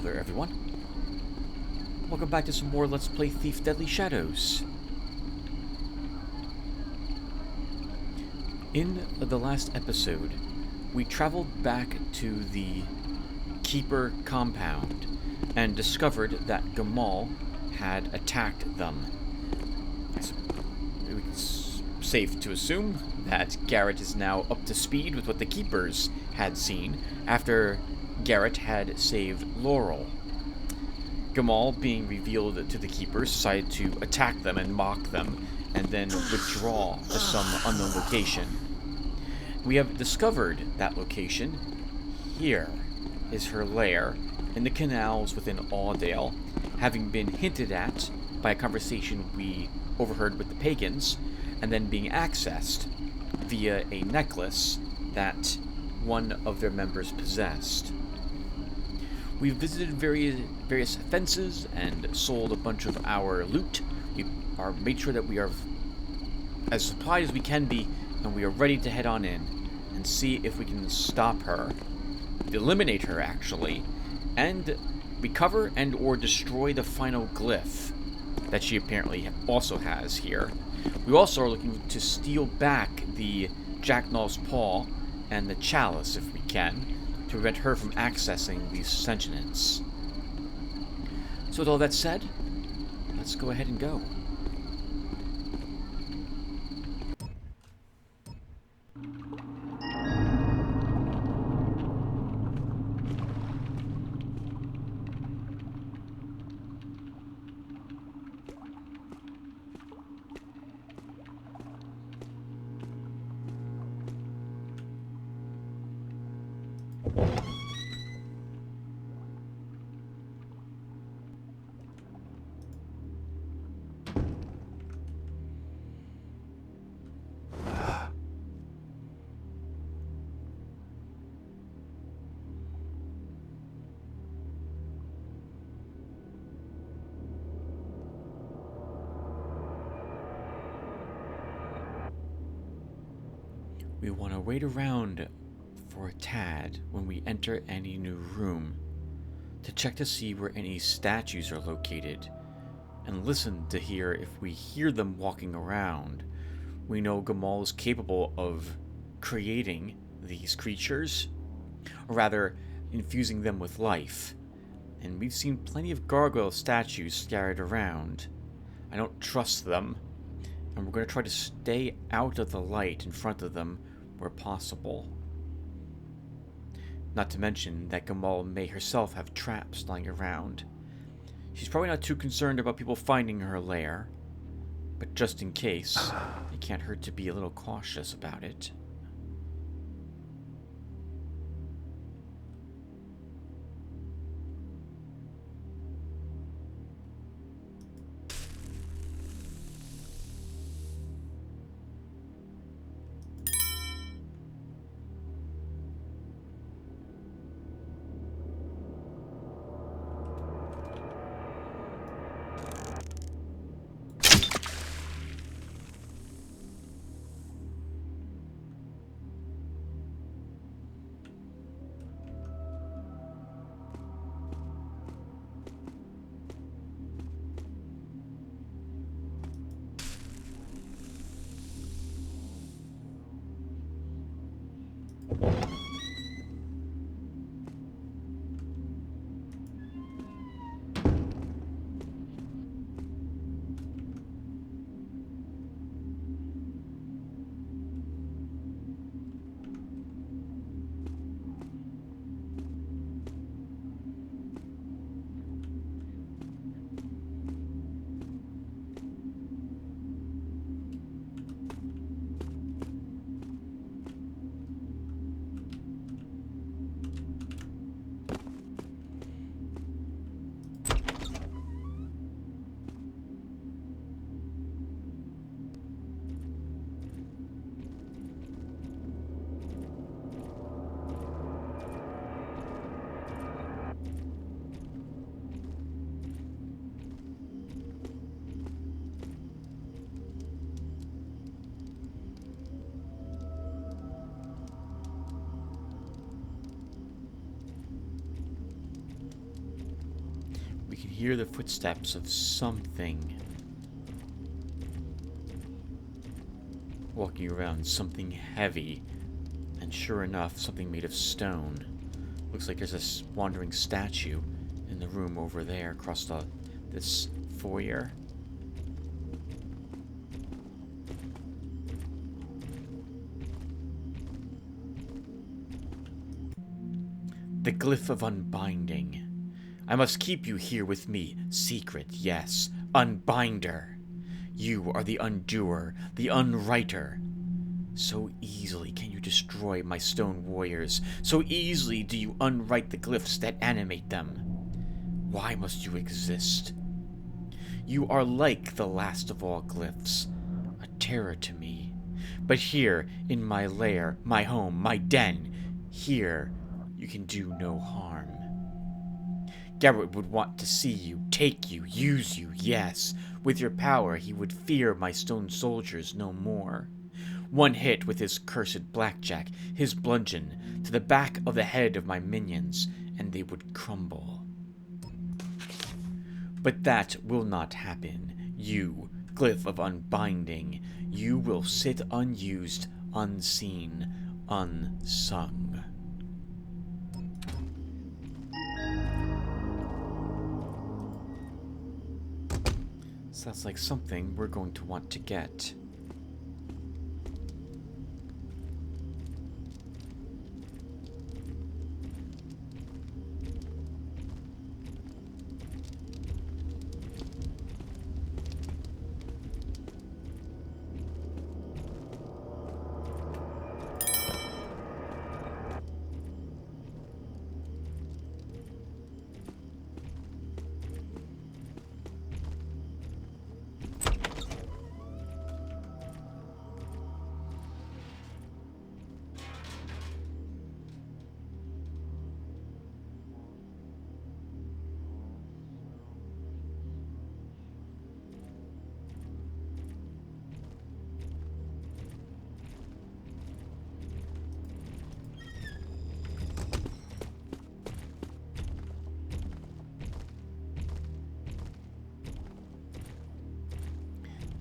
there, everyone. Welcome back to some more Let's Play Thief Deadly Shadows. In the last episode, we traveled back to the Keeper compound and discovered that Gamal had attacked them. It's safe to assume that Garrett is now up to speed with what the Keepers had seen after Garrett had saved Laurel. Gamal, being revealed to the Keepers, decided to attack them and mock them, and then withdraw to some unknown location. We have discovered that location. Here is her lair in the canals within Audale, having been hinted at by a conversation we overheard with the pagans, and then being accessed via a necklace that one of their members possessed. We've visited various fences and sold a bunch of our loot. We are made sure that we are as supplied as we can be, and we are ready to head on in and see if we can stop her, eliminate her actually, and recover and or destroy the final glyph that she apparently also has here. We also are looking to steal back the Jacknall's Paw and the Chalice if we can, to prevent her from accessing these sentients. So with all that said, let's go ahead and go. We want to wait around for a tad when we enter any new room to check to see where any statues are located and listen to hear if we hear them walking around. We know Gamal is capable of creating these creatures, or rather infusing them with life, and we've seen plenty of gargoyle statues scattered around. I don't trust them, and we're going to try to stay out of the light in front of them where possible. Not to mention that Gamal may herself have traps lying around. She's probably not too concerned about people finding her lair, but just in case, it can't hurt to be a little cautious about it. hear the footsteps of something walking around, something heavy, and sure enough, something made of stone. Looks like there's a wandering statue in the room over there across this foyer. The glyph of unbinding. I must keep you here with me. Secret, yes. Unbinder. You are the undoer, the unwriter. So easily can you destroy my stone warriors. So easily do you unwrite the glyphs that animate them. Why must you exist? You are like the last of all glyphs, a terror to me. But here, in my lair, my home, my den, here, you can do no harm. Garrett would want to see you, take you, use you, yes. With your power, he would fear my stone soldiers no more. One hit with his cursed blackjack, his bludgeon, to the back of the head of my minions, and they would crumble. But that will not happen. You, glyph of unbinding, you will sit unused, unseen, unsung. Sounds like something we're going to want to get.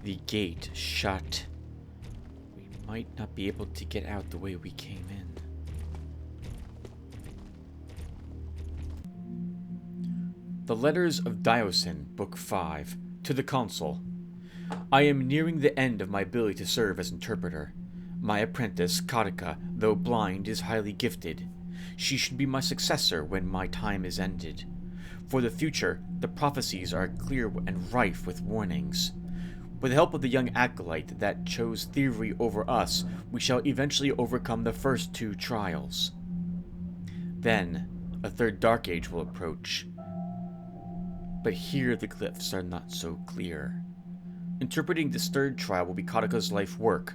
The gate shut. We might not be able to get out the way we came in. The Letters of Diosin, Book 5, to the Consul. I am nearing the end of my ability to serve as interpreter. My apprentice, Katika, though blind, is highly gifted. She should be my successor when my time is ended. For the future, the prophecies are clear and rife with warnings. With the help of the young acolyte that chose theory over us, we shall eventually overcome the first two trials. Then, a third Dark Age will approach. But here the glyphs are not so clear. Interpreting this third trial will be Katika's life work,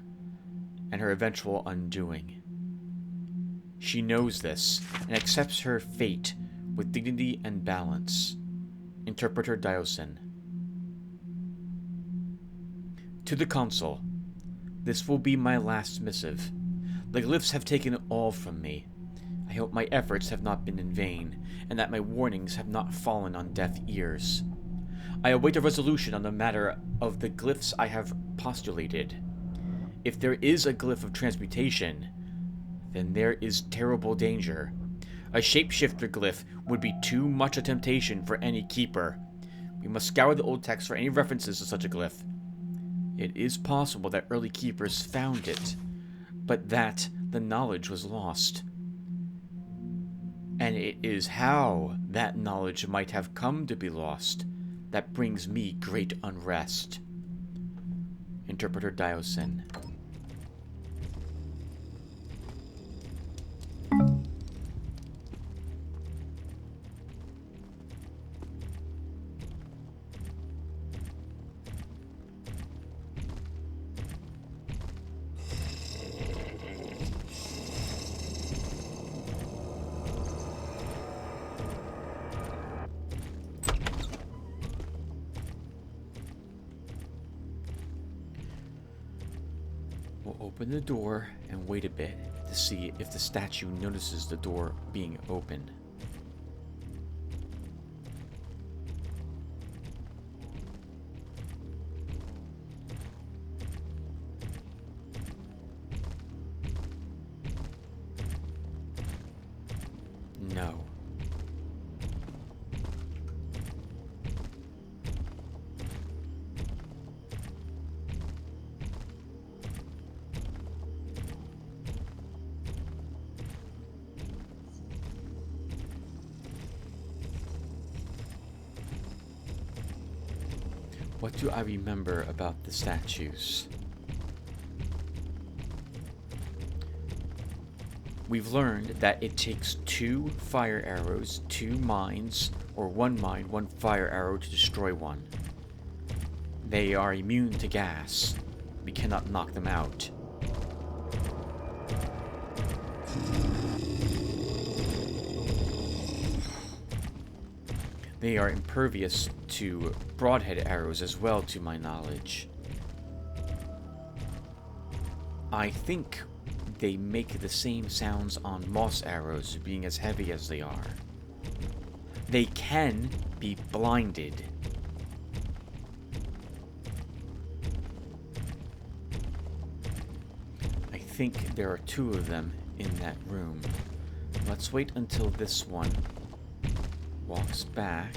and her eventual undoing. She knows this, and accepts her fate with dignity and balance. Interpreter Diosin. To the Consul, this will be my last missive. The glyphs have taken all from me. I hope my efforts have not been in vain, and that my warnings have not fallen on deaf ears. I await a resolution on the matter of the glyphs I have postulated. If there is a glyph of transmutation, then there is terrible danger. A shapeshifter glyph would be too much a temptation for any keeper. We must scour the old text for any references to such a glyph. It is possible that early keepers found it, but that the knowledge was lost. And it is how that knowledge might have come to be lost that brings me great unrest. Interpreter Diosin. We'll open the door and wait a bit to see if the statue notices the door being opened. know. What do I remember about the statues? We've learned that it takes 2 fire arrows, 2 mines, or 1 mine, 1 fire arrow to destroy one. They are immune to gas. We cannot knock them out. They are impervious to broadhead arrows as well, to my knowledge. I think they make the same sounds on moss arrows, being as heavy as they are. They can be blinded. I think there are 2 of them in that room. Let's wait until this one walks back.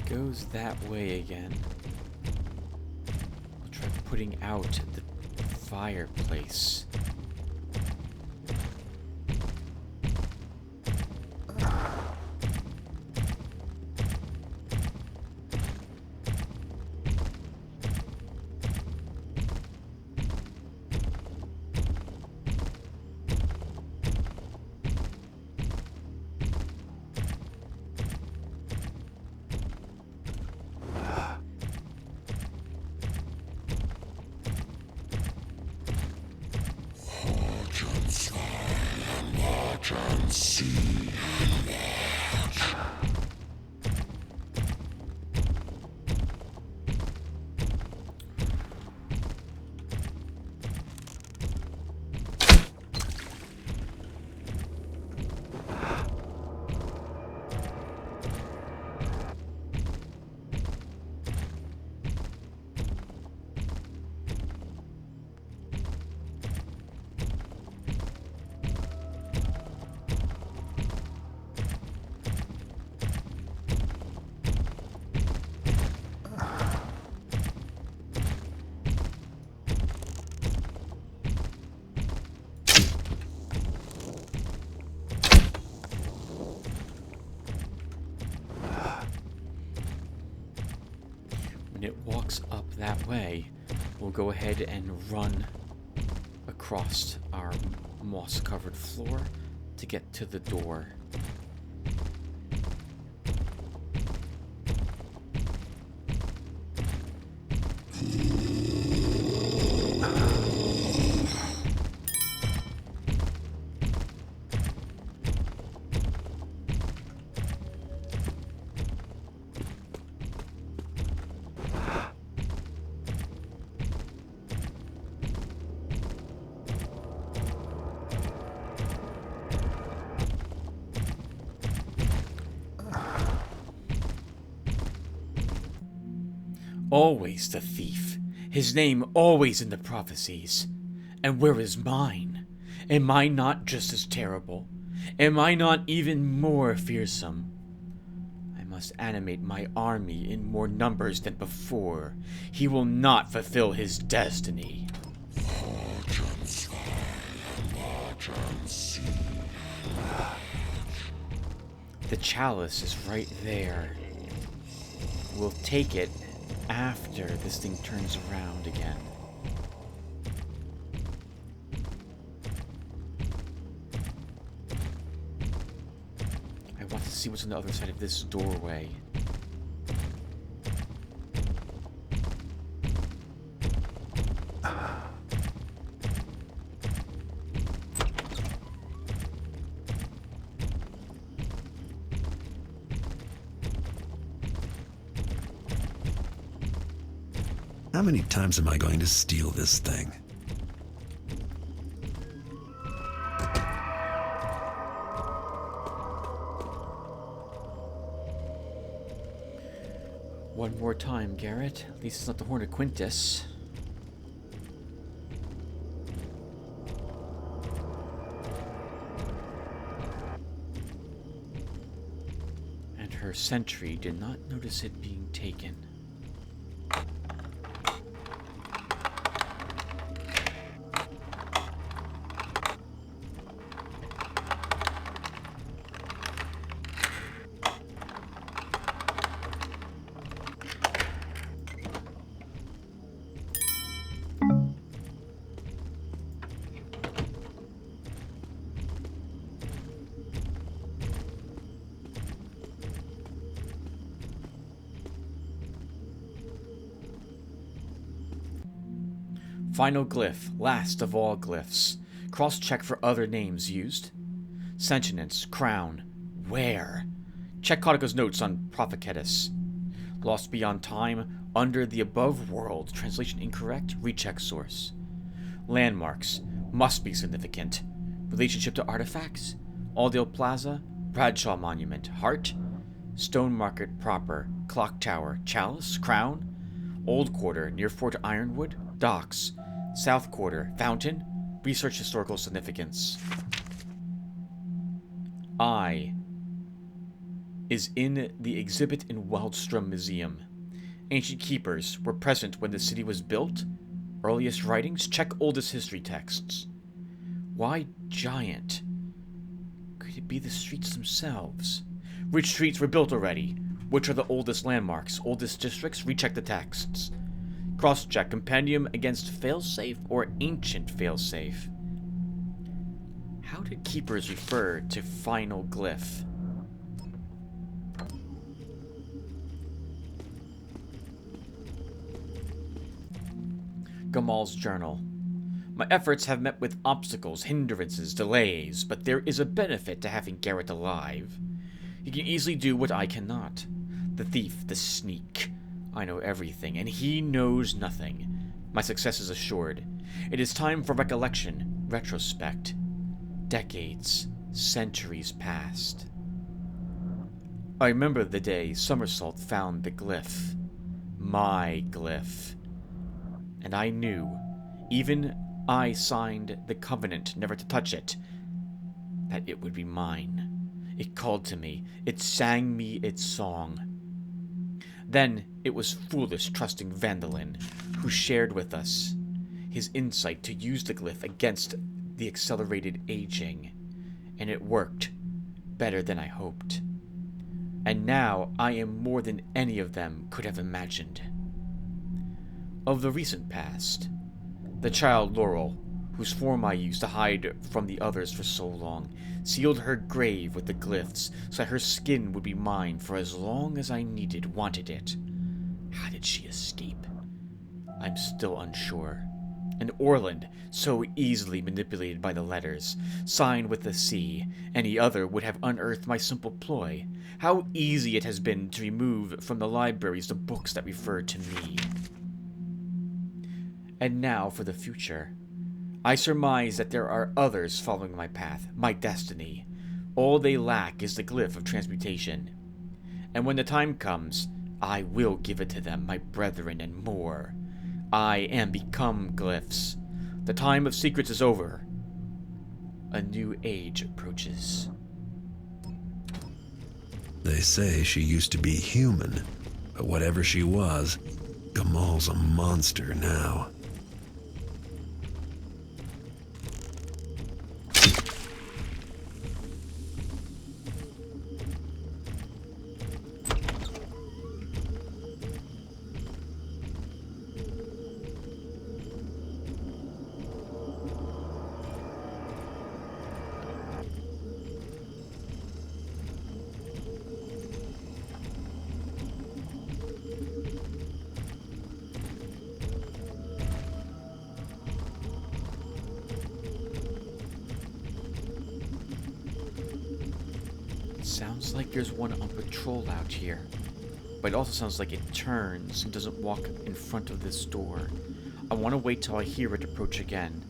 Goes that way again. I'll try putting out the fireplace. It walks up that way, we'll go ahead and run across our moss-covered floor to get to the door. Always the thief. His name always in the prophecies. And where is mine? Am I not just as terrible? Am I not even more fearsome? I must animate my army in more numbers than before. He will not fulfill his destiny. The chalice is right there. We'll take it after this thing turns around again. I want to see what's on the other side of this doorway. How many times am I going to steal this thing? One more time, Garrett. At least it's not the Horn of Quintus. And her sentry did not notice it being taken. Final glyph, last of all glyphs. Cross-check for other names used. Sentience, crown, where? Check Kotico's notes on Propheketus. Lost beyond time, under the above world. Translation incorrect, recheck source. Landmarks, must be significant. Relationship to artifacts. Alldale Plaza, Bradshaw Monument, Heart. Stone Market proper, Clock Tower, Chalice, Crown. Old Quarter, near Fort Ironwood, Docks. South Quarter, Fountain, research historical significance. I is in the exhibit in Waldstrom Museum. Ancient keepers were present when the city was built. Earliest writings, check oldest history texts. Why giant? Could it be the streets themselves? Which streets were built already? Which are the oldest landmarks, oldest districts? Recheck the texts. Cross-check compendium against failsafe or ancient failsafe. How did keepers refer to final glyph? Gamal's journal. My efforts have met with obstacles, hindrances, delays, but there is a benefit to having Garrett alive. He can easily do what I cannot. The thief, the sneak. I know everything, and he knows nothing. My success is assured. It is time for recollection, retrospect. Decades, centuries past. I remember the day Somersault found the glyph. My glyph. And I knew, even I signed the covenant never to touch it, that it would be mine. It called to me. It sang me its song. Then it was foolish trusting Vandalin, who shared with us his insight to use the glyph against the accelerated aging, and it worked better than I hoped. And now I am more than any of them could have imagined. Of the recent past, the child Laurel, whose form I used to hide from the others for so long, sealed her grave with the glyphs so that her skin would be mine for as long as I wanted it. How did she escape? I'm still unsure. And Orland, so easily manipulated by the letters, signed with the C, any other would have unearthed my simple ploy. How easy it has been to remove from the libraries the books that refer to me. And now for the future. I surmise that there are others following my path, my destiny. All they lack is the glyph of transmutation. And when the time comes, I will give it to them, my brethren, and more. I am become glyphs. The time of secrets is over. A new age approaches. They say she used to be human, but whatever she was, Gamal's a monster now. Sounds like there's one on patrol out here. But it also sounds like it turns and doesn't walk in front of this door. I want to wait till I hear it approach again.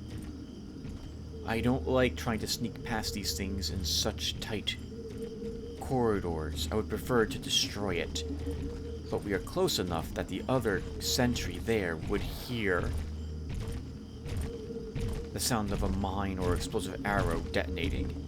I don't like trying to sneak past these things in such tight corridors. I would prefer to destroy it. But we are close enough that the other sentry there would hear the sound of a mine or explosive arrow detonating.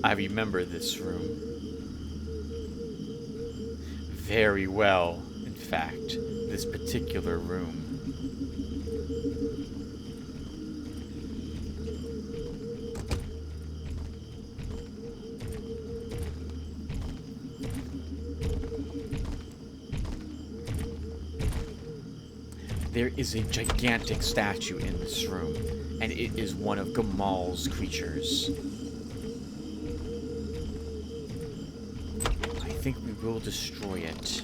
I remember this room very well, in fact, this particular room. There is a gigantic statue in this room, and it is one of Gamal's creatures. I think we will destroy it.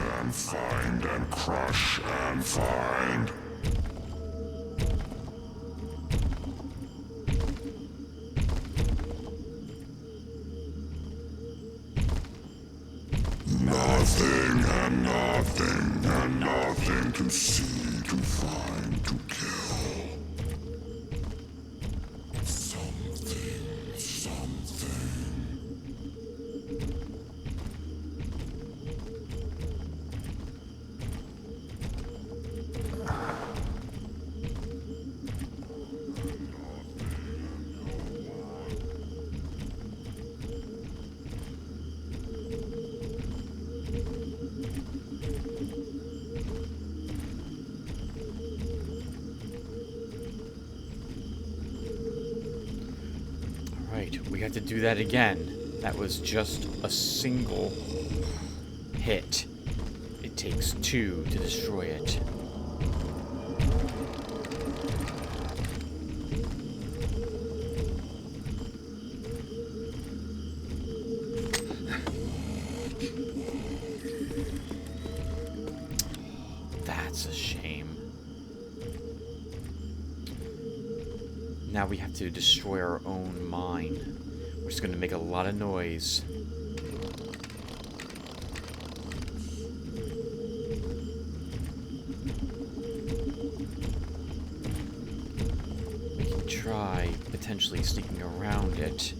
And find and crush and find. Nothing and nothing and nothing to see, to find, to kill. Something, something. We have to do that again. That was just a single hit. It takes two to destroy it. That's a shame. Now we have to destroy our own mine. We're just going to make a lot of noise. We can try potentially sneaking around it.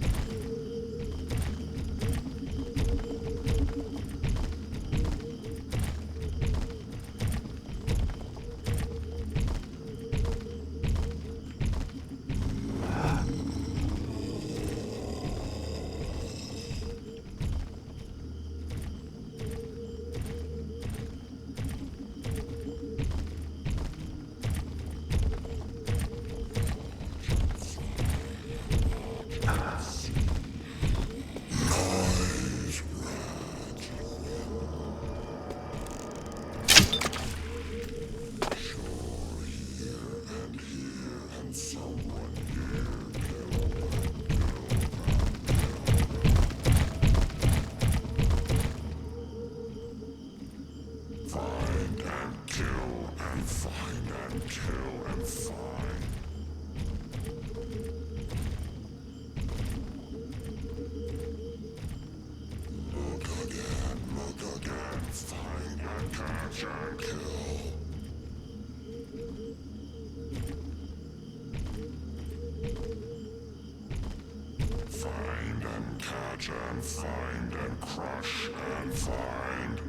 And find and crush and find.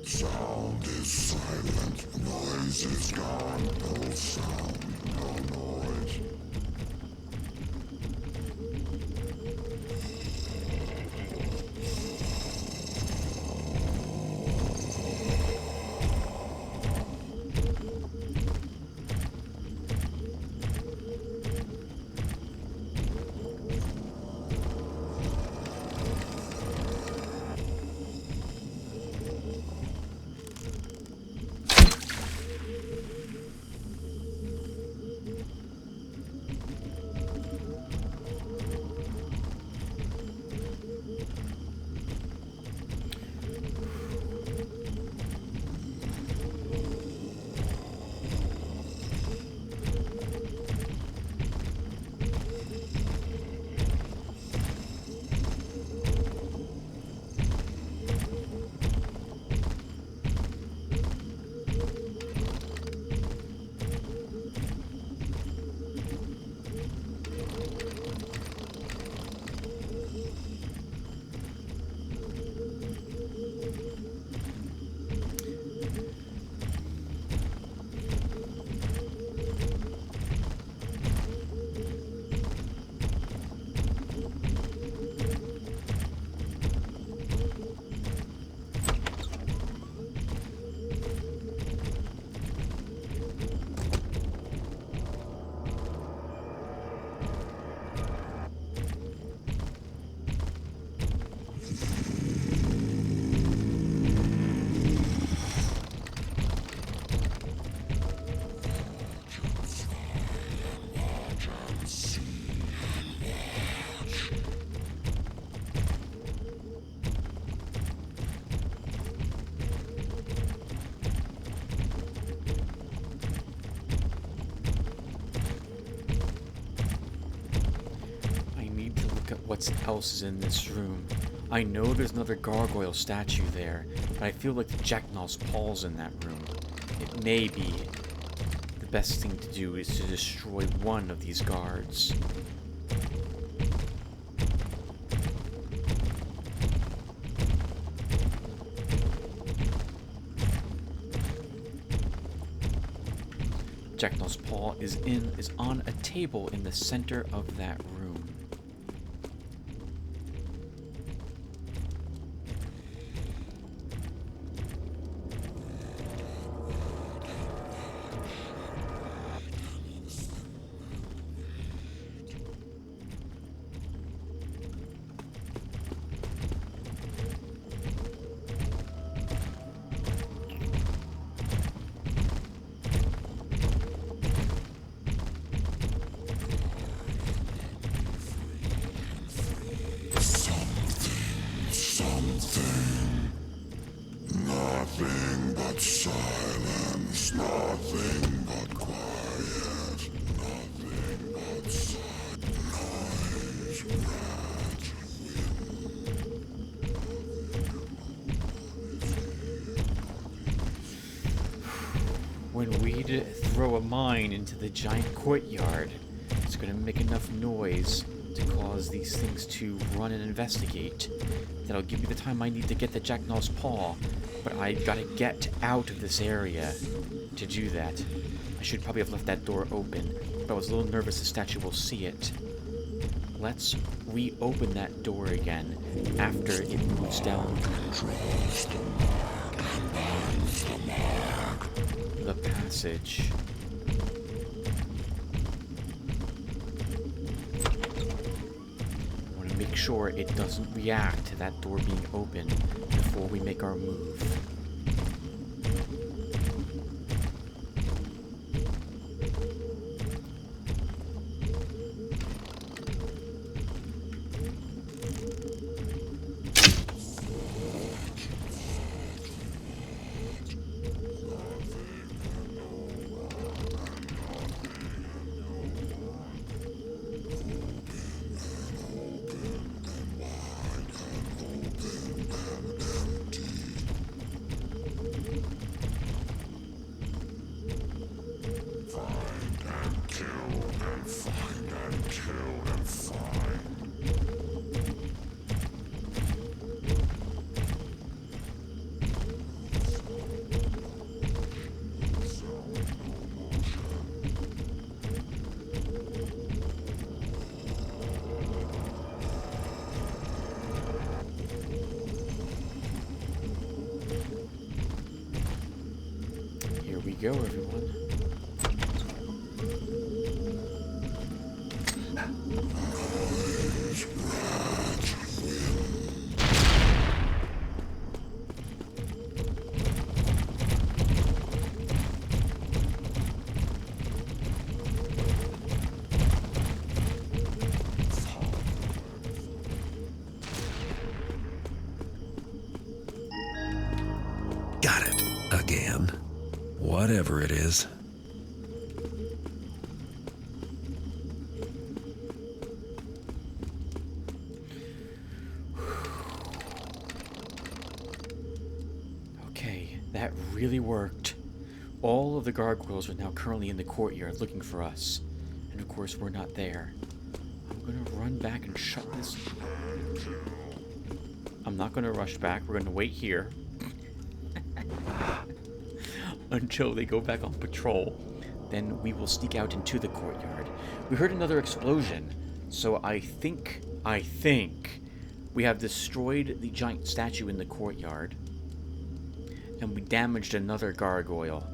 Sound is silent, noise is gone, no sound, no noise. What else is in this room? I know there's another gargoyle statue there, but I feel like the Jacknaw's paws in that room. It may be the best thing to do is to destroy one of these guards. Jacknaw's paw is on a table in the center of that room. Nothing but silence, nothing but quiet, nothing but noise, rat, When we'd throw a mine into the giant courtyard, It's gonna make enough noise to cause these things to run and investigate. That'll give me the time I need to get the Jacknaw's paw, but I gotta get out of this area to do that. I should probably have left that door open, but I was a little nervous the statue will see it. Let's reopen that door again after it moves down the passage. I want to make sure it doesn't react to that door being open before we make our move. Here we go, everyone. Got it. Again. Whatever it is. Okay, that really worked. All of the gargoyles are now currently in the courtyard looking for us. And of course, we're not there. I'm gonna run back and shut this. I'm not gonna rush back. We're gonna wait here until they go back on patrol. Then we will sneak out into the courtyard. We heard another explosion, so I think we have destroyed the giant statue in the courtyard, and we damaged another gargoyle,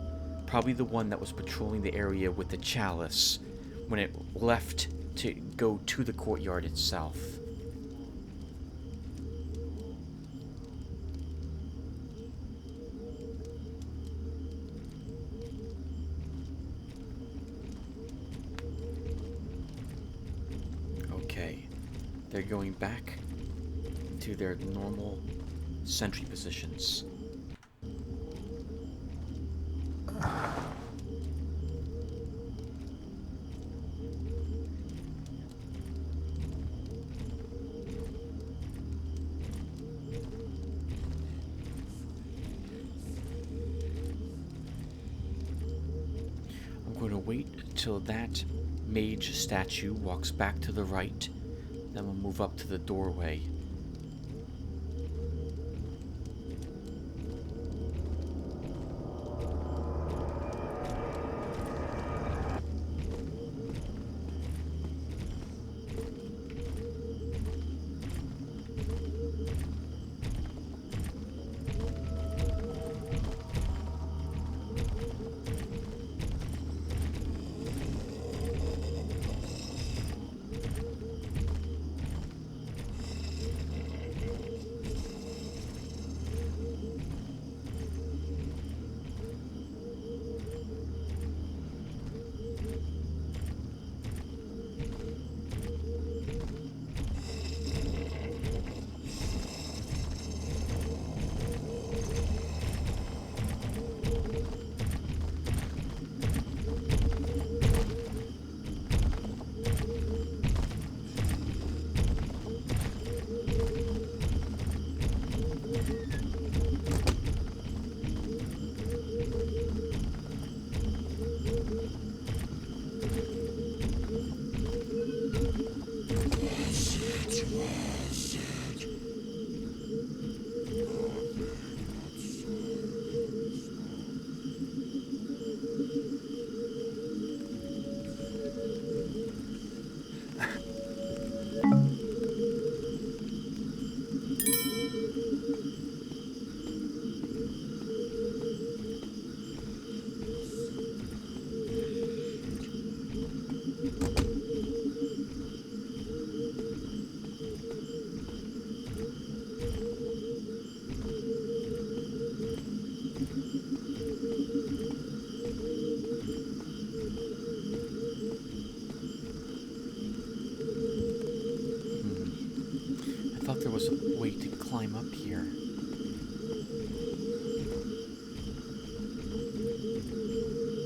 probably the one that was patrolling the area with the chalice when it left to go to the courtyard itself. Okay, they're going back to their normal sentry positions. I'm going to wait until that mage statue walks back to the right, then we'll move up to the doorway. was a way to climb up here.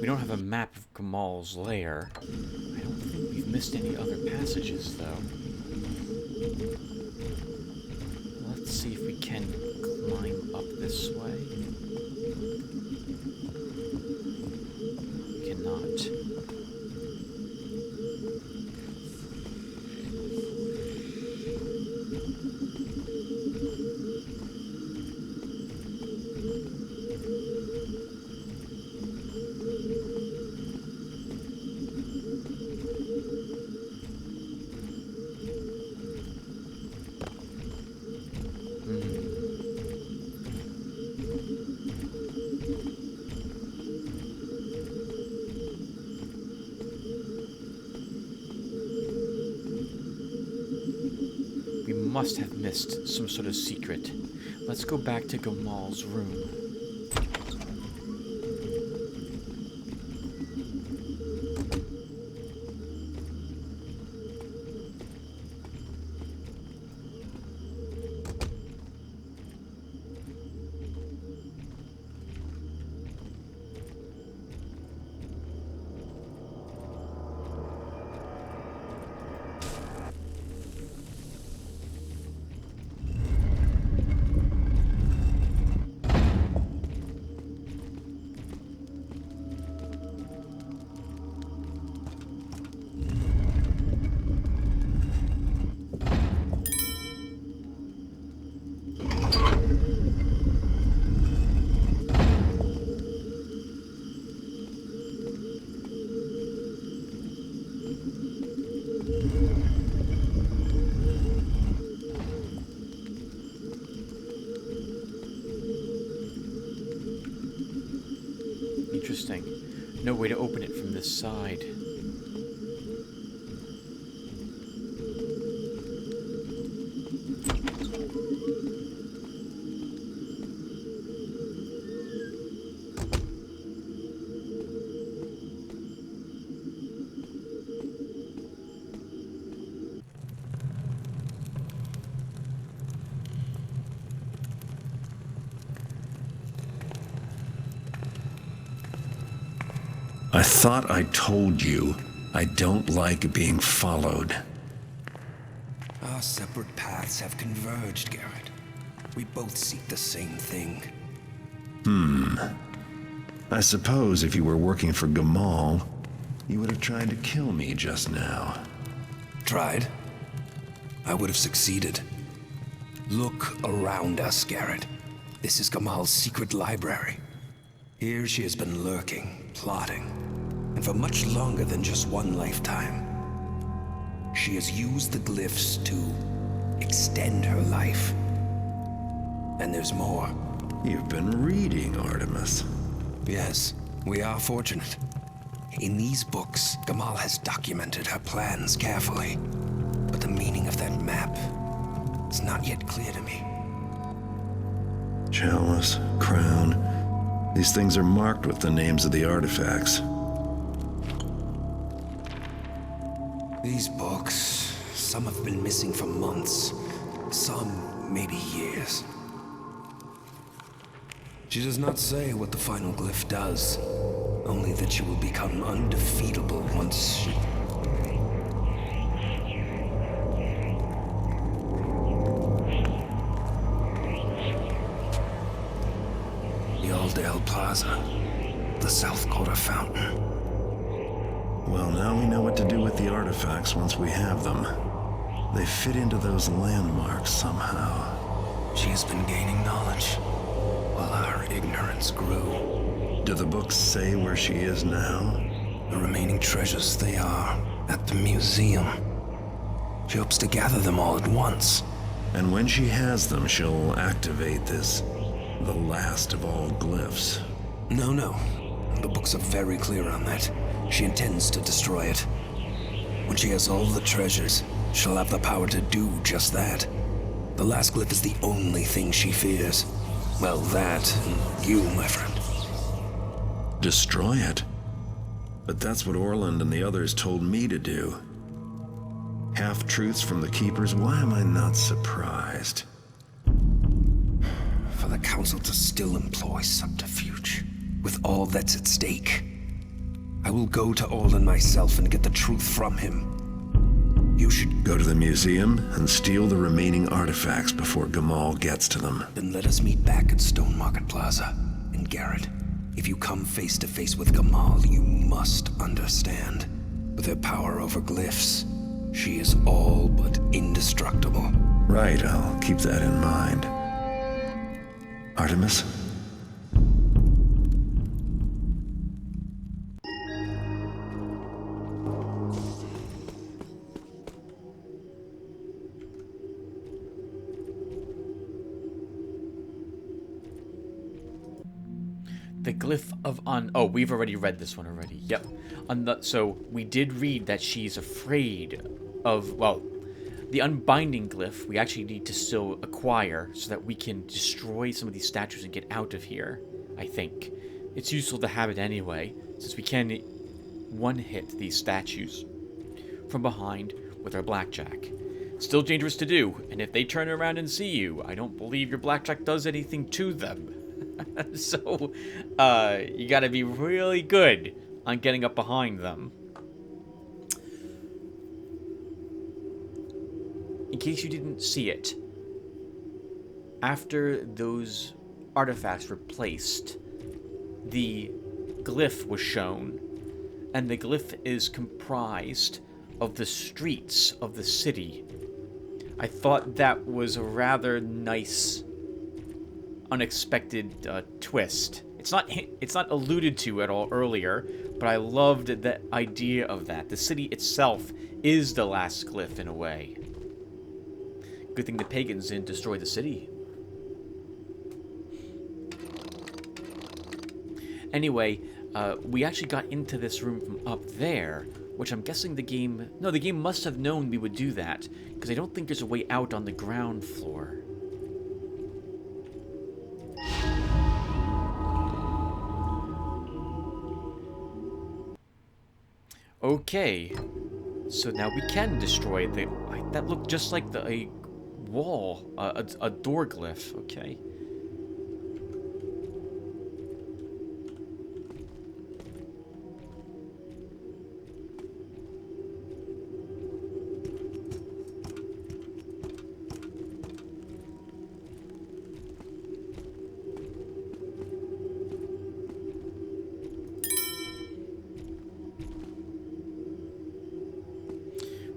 We don't have a map of Gamal's lair. I don't think we've missed any other passages, though. Let's see if we can climb up this way. We cannot. Must have missed some sort of secret. Let's go back to Gamal's room. Interesting. No way to open it from this side. I thought I told you I don't like being followed. Our separate paths have converged, Garrett. We both seek the same thing. I suppose if you were working for Gamal, you would have tried to kill me just now. Tried? I would have succeeded. Look around us, Garrett. This is Gamal's secret library. Here she has been lurking, plotting, and for much longer than just one lifetime. She has used the glyphs to extend her life. And there's more. You've been reading, Artemis. Yes, we are fortunate. In these books, Gamal has documented her plans carefully. But the meaning of that map is not yet clear to me. Chalice, crown. These things are marked with the names of the artifacts. These books, some have been missing for months, some maybe years. She does not say what the final glyph does, only that she will become undefeatable once she... The Aldale Plaza, the South Quarter Fountain. Well, now we know what to do with the artifacts once we have them. They fit into those landmarks somehow. She has been gaining knowledge, while our ignorance grew. Do the books say where she is now? The remaining treasures, they are at the museum. She hopes to gather them all at once. And when she has them, she'll activate this, the last of all glyphs. No. The books are very clear on that. She intends to destroy it. When she has all the treasures, she'll have the power to do just that. The last glyph is the only thing she fears. Well, that, and you, my friend. Destroy it? But that's what Orland and the others told me to do. Half-truths from the Keepers, why am I not surprised? For the Council to still employ subterfuge, with all that's at stake. I will go to Alden myself and get the truth from him. You should Go to the museum and steal the remaining artifacts before Gamal gets to them. then let us meet back at Stone Market Plaza. And Garrett, if you come face to face with Gamal, you must understand. With her power over glyphs, she is all but indestructible. Right, I'll keep that in mind. Artemis? The glyph of oh, we've already read this one already. Yep. So we did read that she's afraid of, well, the unbinding glyph we actually need to still acquire so that we can destroy some of these statues and get out of here, I think. It's useful to have it anyway, since we can one-hit these statues from behind with our blackjack. Still dangerous to do, and if they turn around and see you, I don't believe your blackjack does anything to them. So, you gotta be really good on getting up behind them. In case you didn't see it, after those artifacts were placed, the glyph was shown, and the glyph is comprised of the streets of the city. I thought that was a rather nice, unexpected twist. It's not alluded to at all earlier, but I loved the idea of that. The city itself is the last glyph in a way. Good thing the pagans didn't destroy the city. Anyway, we actually got into this room from up there, which I'm guessing the game must have known we would do that, because I don't think there's a way out on the ground floor. Okay, so now we can destroy that looked just like a wall, a door glyph. Okay.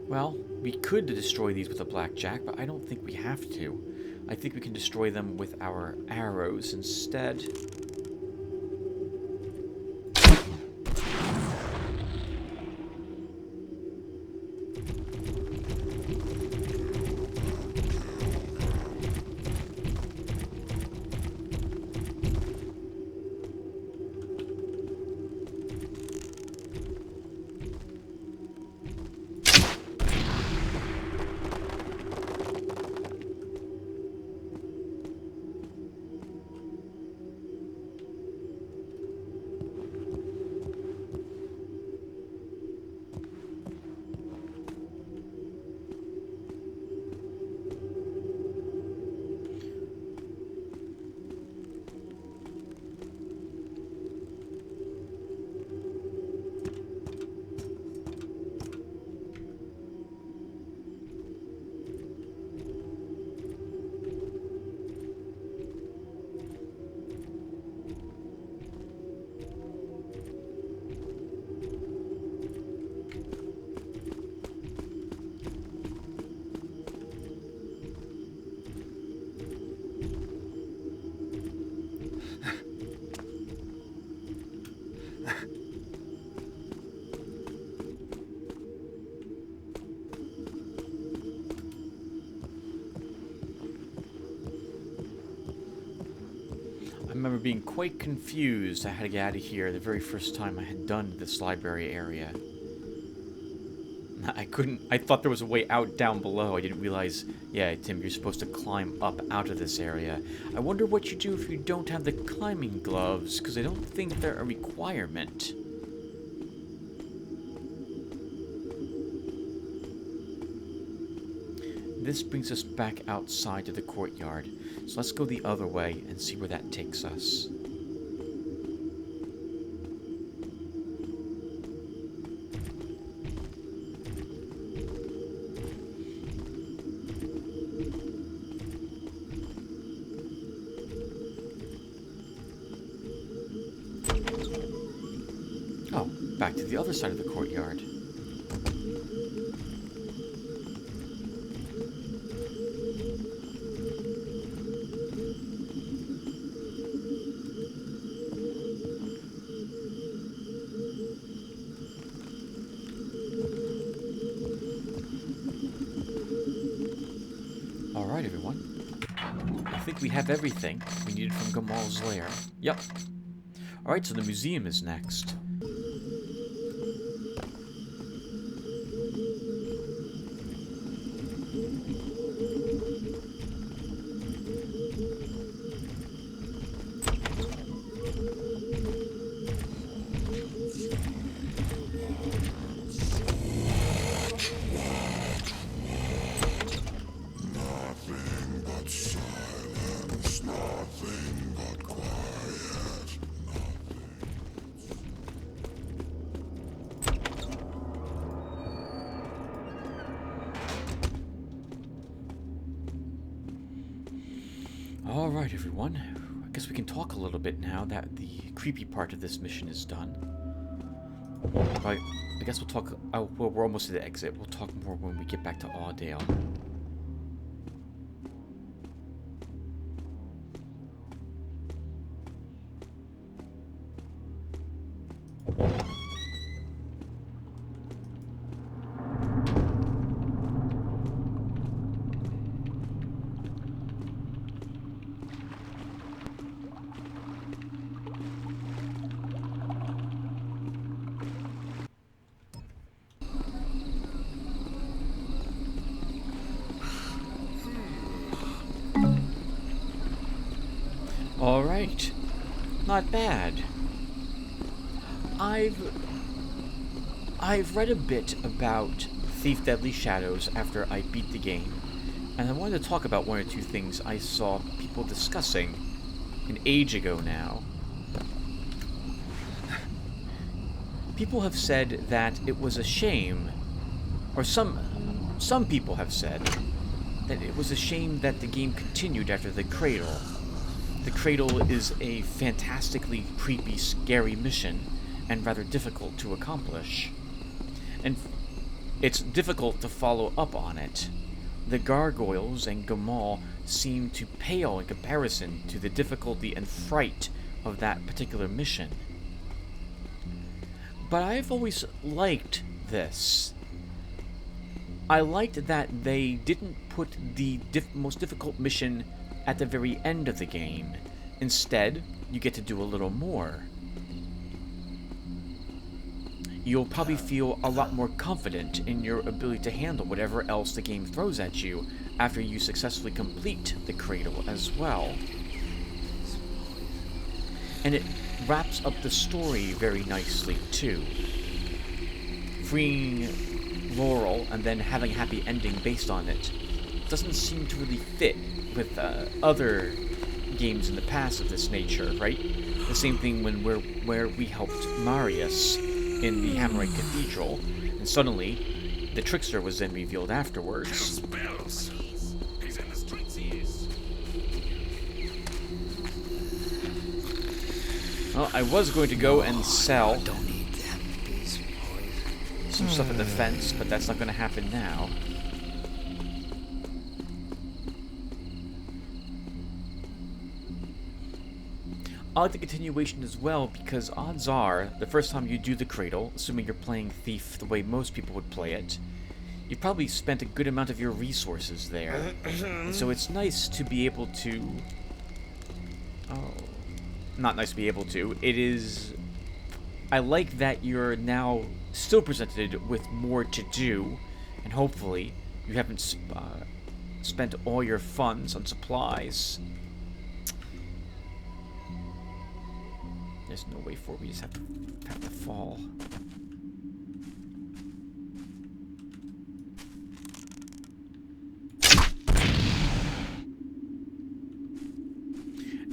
Well, we could destroy these with a blackjack, but I don't think we have to. I think we can destroy them with our arrows instead. I remember being quite confused I had to get out of here the very first time I had done this library area. I thought there was a way out down below. I didn't realize, yeah, Tim, you're supposed to climb up out of this area. I wonder what you do if you don't have the climbing gloves, because I don't think they're a requirement. this brings us back outside to the courtyard. So let's go the other way and see where that takes us. Oh, back to the other side of the courtyard. Alright, everyone. I think we have everything we needed from Gamal's lair. Yep. Alright, so the museum is next. Nothing but silence, nothing but quiet, Alright, everyone. I guess we can talk a little bit now that the creepy part of this mission is done. I guess we'll talk... Oh, well, we're almost to the exit. We'll talk more when we get back to Audale. Alright. Not bad. I've read a bit about Thief Deadly Shadows after I beat the game, and I wanted to talk about one or two things I saw people discussing an age ago now. People have said that it was a shame, or some people have said that it was a shame that the game continued after the Cradle. The Cradle is a fantastically creepy, scary mission, and rather difficult to accomplish. And it's difficult to follow up on it. The gargoyles and Gamal seem to pale in comparison to the difficulty and fright of that particular mission. But I've always liked this. I liked that they didn't put the most difficult mission at the very end of the game. Instead, you get to do a little more. You'll probably feel a lot more confident in your ability to handle whatever else the game throws at you after you successfully complete the Cradle as well. And it wraps up the story very nicely, too. Freeing Laurel and then having a happy ending based on it doesn't seem to really fit with other games in the past of this nature, right? The same thing when where we helped Marius in the Hammerite Cathedral, and suddenly the trickster was then revealed afterwards. Well, I was going to go and sell some stuff at the fence, but that's not going to happen now. I like the continuation as well, because odds are, the first time you do the Cradle, assuming you're playing Thief the way most people would play it, you've probably spent a good amount of your resources there. And so it's nice to be able to... Oh... Not nice to be able to. It is... I like that you're now still presented with more to do, and hopefully you haven't spent all your funds on supplies. There's no way forward, we just have to fall.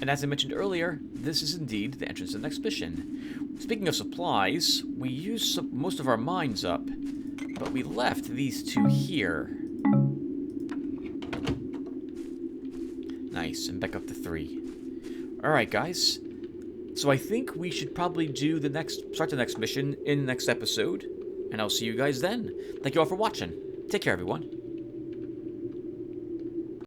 And as I mentioned earlier, this is indeed the entrance to the next mission. Speaking of supplies, we used most of our mines up, but we left these two here. Nice, and back up to 3. Alright, guys. So I think we should probably start the next mission in the next episode, and I'll see you guys then. Thank you all for watching. Take care, everyone.